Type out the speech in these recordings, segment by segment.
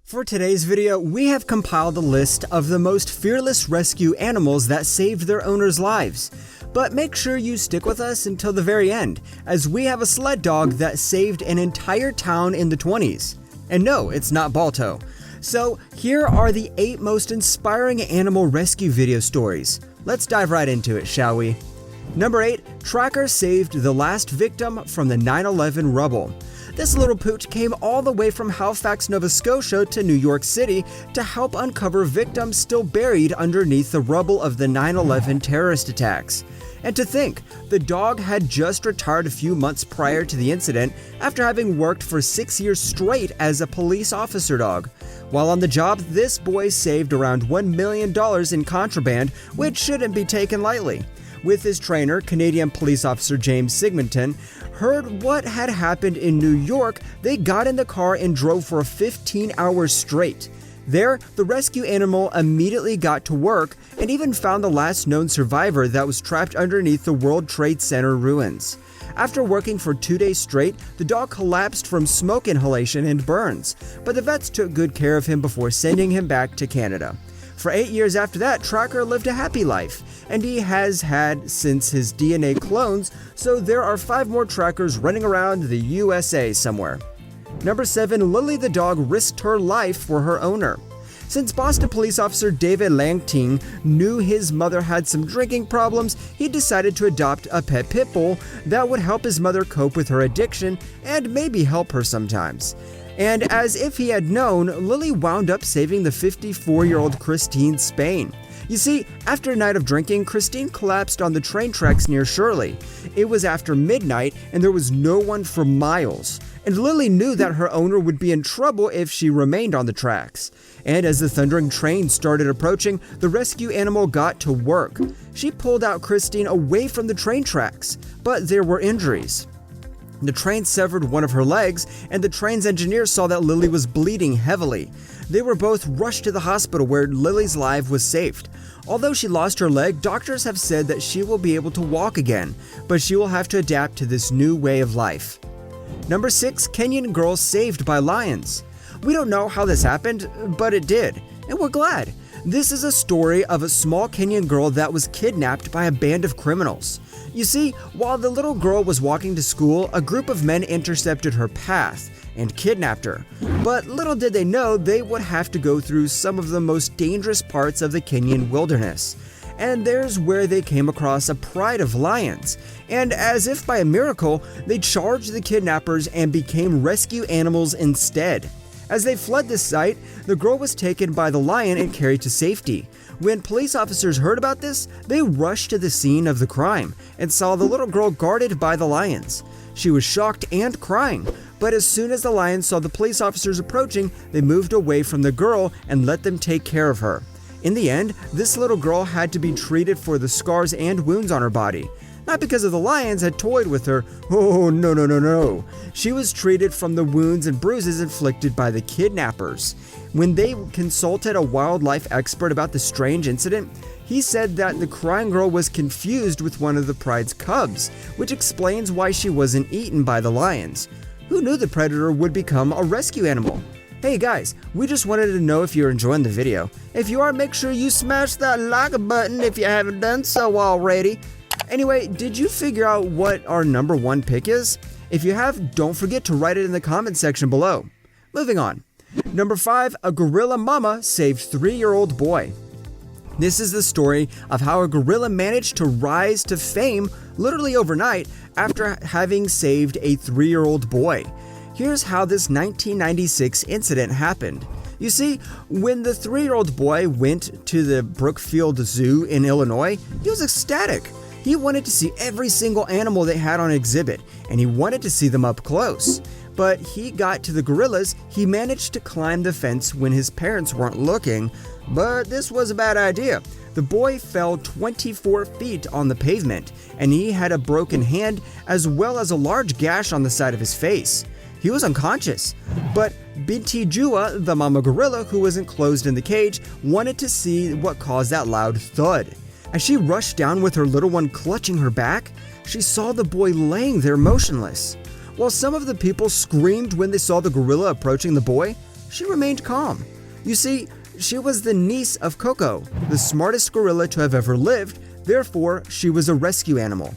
For today's video, we have compiled a list of the most fearless rescue animals that saved their owners' lives. But make sure you stick with us until the very end, as we have a sled dog that saved an entire town in the 20s. And no, it's not Balto. So here are the 8 most inspiring animal rescue video stories. Let's dive right into it, shall we? Number 8, Tracker saved the last victim from the 9/11 rubble. This little pooch came all the way from Halifax, Nova Scotia to New York City to help uncover victims still buried underneath the rubble of the 9/11 terrorist attacks. And to think, the dog had just retired a few months prior to the incident after having worked for 6 years straight as a police officer dog. While on the job, this boy saved around $1 million in contraband, which shouldn't be taken lightly. With his trainer, Canadian police officer James Sigmonton, heard what had happened in New York, they got in the car and drove for 15 hours straight. There, the rescue animal immediately got to work and even found the last known survivor that was trapped underneath the World Trade Center ruins. After working for 2 days straight, the dog collapsed from smoke inhalation and burns, but the vets took good care of him before sending him back to Canada. For 8 years after that, Tracker lived a happy life, and he has had since his DNA clones, so there are 5 more Trackers running around the USA somewhere. Number 7, Lily the dog risked her life for her owner. Since Boston police officer David Langting knew his mother had some drinking problems, he decided to adopt a pet pit bull that would help his mother cope with her addiction and maybe help her sometimes. And as if he had known, Lily wound up saving the 54-year-old Christine Spain. You see, after a night of drinking, Christine collapsed on the train tracks near Shirley. It was after midnight and there was no one for miles. And Lily knew that her owner would be in trouble if she remained on the tracks. And as the thundering train started approaching, the rescue animal got to work. She pulled out Christine away from the train tracks, but there were injuries. The train severed one of her legs, and the train's engineer saw that Lily was bleeding heavily. They were both rushed to the hospital where Lily's life was saved. Although she lost her leg, doctors have said that she will be able to walk again, but she will have to adapt to this new way of life. Number 6, Kenyan girl saved by lions. We don't know how this happened, but it did, and we're glad. This is a story of a small Kenyan girl that was kidnapped by a band of criminals. You see, while the little girl was walking to school, a group of men intercepted her path and kidnapped her. But little did they know they would have to go through some of the most dangerous parts of the Kenyan wilderness. And there's where they came across a pride of lions. And as if by a miracle, they charged the kidnappers and became rescue animals instead. As they fled this site, the girl was taken by the lion and carried to safety. When police officers heard about this, they rushed to the scene of the crime and saw the little girl guarded by the lions. She was shocked and crying, but as soon as the lions saw the police officers approaching, they moved away from the girl and let them take care of her. In the end, this little girl had to be treated for the scars and wounds on her body. Not because of the lions had toyed with her, oh no. She was treated from the wounds and bruises inflicted by the kidnappers. When they consulted a wildlife expert about the strange incident, he said that the crying girl was confused with one of the pride's cubs, which explains why she wasn't eaten by the lions. Who knew the predator would become a rescue animal? Hey guys, we just wanted to know if you're enjoying the video. If you are, make sure you smash that like button if you haven't done so already. Anyway, did you figure out what our number 1 pick is? If you have, don't forget to write it in the comment section below. Moving on. Number 5, a gorilla mama saved 3-year-old boy. This is the story of how a gorilla managed to rise to fame literally overnight after having saved a 3-year-old boy. Here's how this 1996 incident happened. You see, when the 3-year-old boy went to the Brookfield Zoo in Illinois, he was ecstatic. He wanted to see every single animal they had on exhibit, and he wanted to see them up close. But he got to the gorillas, he managed to climb the fence when his parents weren't looking, but this was a bad idea. The boy fell 24 feet on the pavement, and he had a broken hand as well as a large gash on the side of his face. He was unconscious, but Binti Jua, the mama gorilla who was enclosed in the cage, wanted to see what caused that loud thud. As she rushed down with her little one clutching her back, she saw the boy laying there motionless. While some of the people screamed when they saw the gorilla approaching the boy, she remained calm. You see, she was the niece of Koko, the smartest gorilla to have ever lived, therefore she was a rescue animal.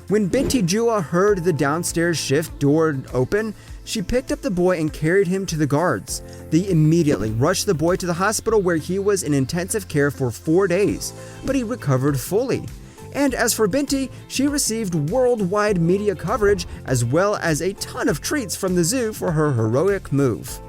When Binti Jua heard the downstairs shift door open, she picked up the boy and carried him to the guards. They immediately rushed the boy to the hospital where he was in intensive care for 4 days, but he recovered fully. And as for Binti, she received worldwide media coverage as well as a ton of treats from the zoo for her heroic move.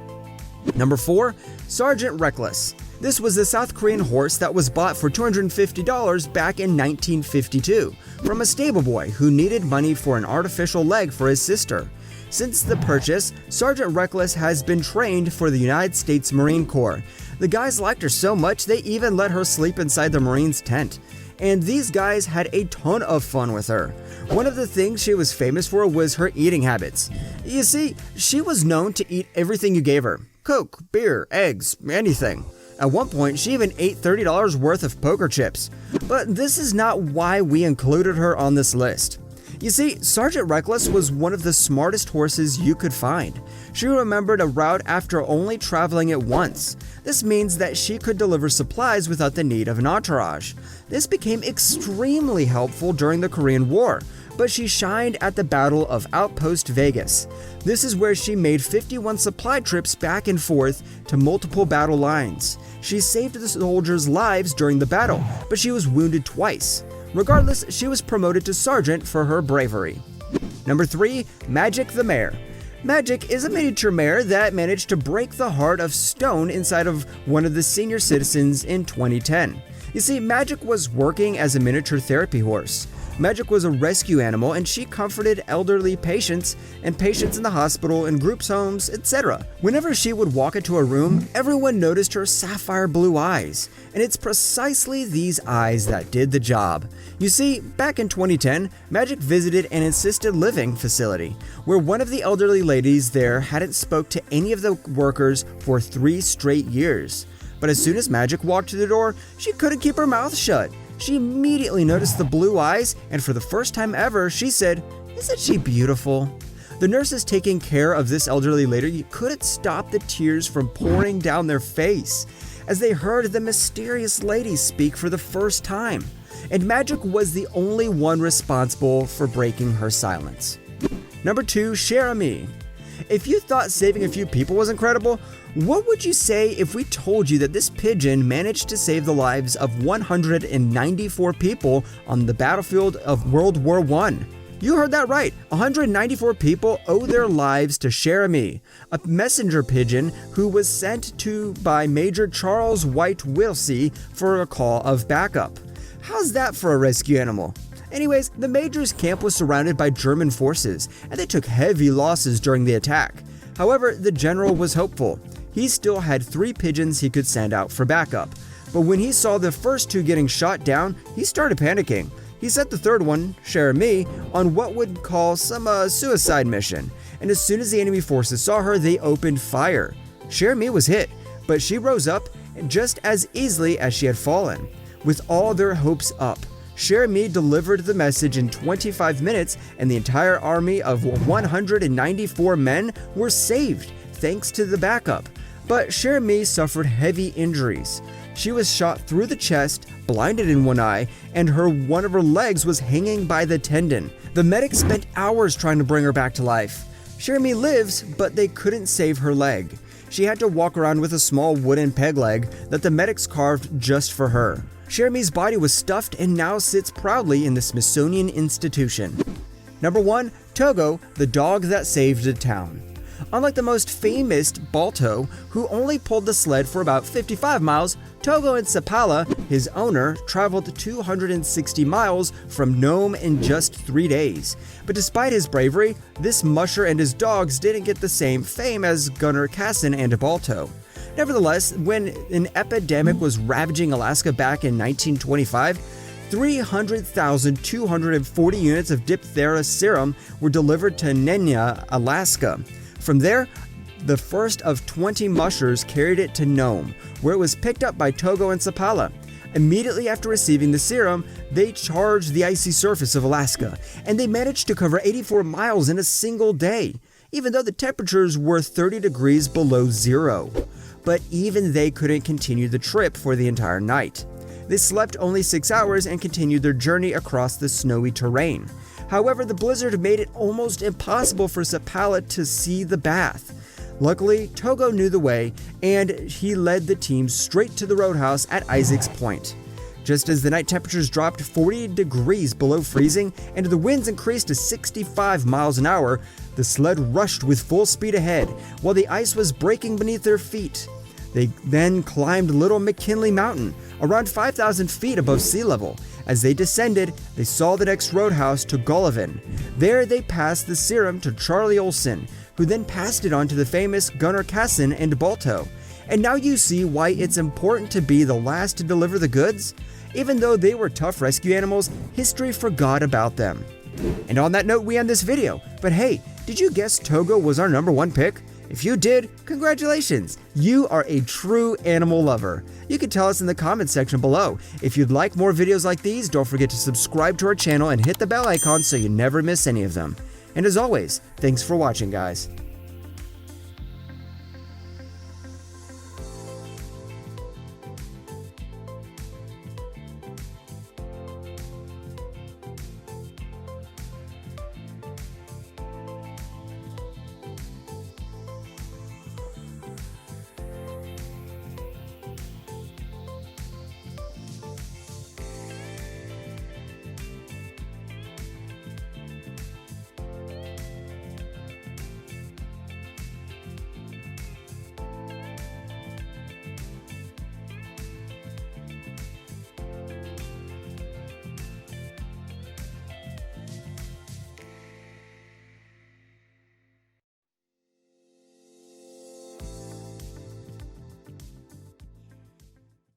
Number 4. Sergeant Reckless. This was a South Korean horse that was bought for $250 back in 1952 from a stable boy who needed money for an artificial leg for his sister. Since the purchase, Sergeant Reckless has been trained for the United States Marine Corps. The guys liked her so much they even let her sleep inside the Marines' tent. And these guys had a ton of fun with her. One of the things she was famous for was her eating habits. You see, she was known to eat everything you gave her. Coke, beer, eggs, anything. At one point, she even ate $30 worth of poker chips. But this is not why we included her on this list. You see, Sergeant Reckless was one of the smartest horses you could find. She remembered a route after only traveling it once. This means that she could deliver supplies without the need of an entourage. This became extremely helpful during the Korean War, but she shined at the Battle of Outpost Vegas. This is where she made 51 supply trips back and forth to multiple battle lines. She saved the soldiers' lives during the battle, but she was wounded twice. Regardless, she was promoted to sergeant for her bravery. Number 3. Magic the Mare. Magic is a miniature mare that managed to break the heart of stone inside of one of the senior citizens in 2010. You see, Magic was working as a miniature therapy horse. Magic was a rescue animal and she comforted elderly patients and patients in the hospital and groups homes, etc. Whenever she would walk into a room, everyone noticed her sapphire blue eyes. And it's precisely these eyes that did the job. You see, back in 2010, Magic visited an assisted living facility where one of the elderly ladies there hadn't spoke to any of the workers for 3 straight years. But as soon as Magic walked through the door, she couldn't keep her mouth shut. She immediately noticed the blue eyes, and for the first time ever, she said, "Isn't she beautiful?" The nurses taking care of this elderly lady couldn't stop the tears from pouring down their face as they heard the mysterious lady speak for the first time. And Magic was the only one responsible for breaking her silence. Number 2, Sharami. If you thought saving a few people was incredible, what would you say if we told you that this pigeon managed to save the lives of 194 people on the battlefield of World War I? You heard that right. 194 people owe their lives to Sharami, a messenger pigeon who was sent to by Major Charles White Wilsey for a call of backup. How's that for a rescue animal? Anyways, the Major's camp was surrounded by German forces, and they took heavy losses during the attack. However, the general was hopeful. He still had 3 pigeons he could send out for backup. But when he saw the first 2 getting shot down, he started panicking. He sent the third one, Sharami, on what would call some suicide mission. And as soon as the enemy forces saw her, they opened fire. Sharami was hit, but she rose up just as easily as she had fallen. With all their hopes up, Sharami delivered the message in 25 minutes, and the entire army of 194 men were saved thanks to the backup. But Sharami suffered heavy injuries. She was shot through the chest, blinded in one eye, and one of her legs was hanging by the tendon. The medics spent hours trying to bring her back to life. Sharami lives, but they couldn't save her leg. She had to walk around with a small wooden peg leg that the medics carved just for her. Sharami's body was stuffed and now sits proudly in the Smithsonian Institution. Number 1, Togo, the dog that saved the town. Unlike the most famous Balto, who only pulled the sled for about 55 miles, Togo and Sapala, his owner, traveled 260 miles from Nome in just 3 days. But despite his bravery, this musher and his dogs didn't get the same fame as Gunnar Kasson and Balto. Nevertheless, when an epidemic was ravaging Alaska back in 1925, 300,240 units of diphtheria serum were delivered to Nenya, Alaska. From there, the first of 20 mushers carried it to Nome, where it was picked up by Togo and Sapala. Immediately after receiving the serum, they charged the icy surface of Alaska, and they managed to cover 84 miles in a single day. even though the temperatures were 30 degrees below zero. But even they couldn't continue the trip for the entire night. They slept only 6 hours and continued their journey across the snowy terrain. However, the blizzard made it almost impossible for Sapala to see the bath. Luckily, Togo knew the way, and he led the team straight to the roadhouse at Isaac's Point. Just as the night temperatures dropped 40 degrees below freezing and the winds increased to 65 miles an hour, the sled rushed with full speed ahead while the ice was breaking beneath their feet. They then climbed Little McKinley Mountain, around 5,000 feet above sea level. As they descended, they saw the next roadhouse to Golovin. There they passed the serum to Charlie Olson, who then passed it on to the famous Gunnar Kasson and Balto. And now you see why it's important to be the last to deliver the goods? Even though they were tough rescue animals, history forgot about them. And on that note, we end this video. But hey, did you guess Togo was our #1 pick? If you did, congratulations! You are a true animal lover. You can tell us in the comments section below. If you'd like more videos like these, don't forget to subscribe to our channel and hit the bell icon so you never miss any of them. And as always, thanks for watching, guys.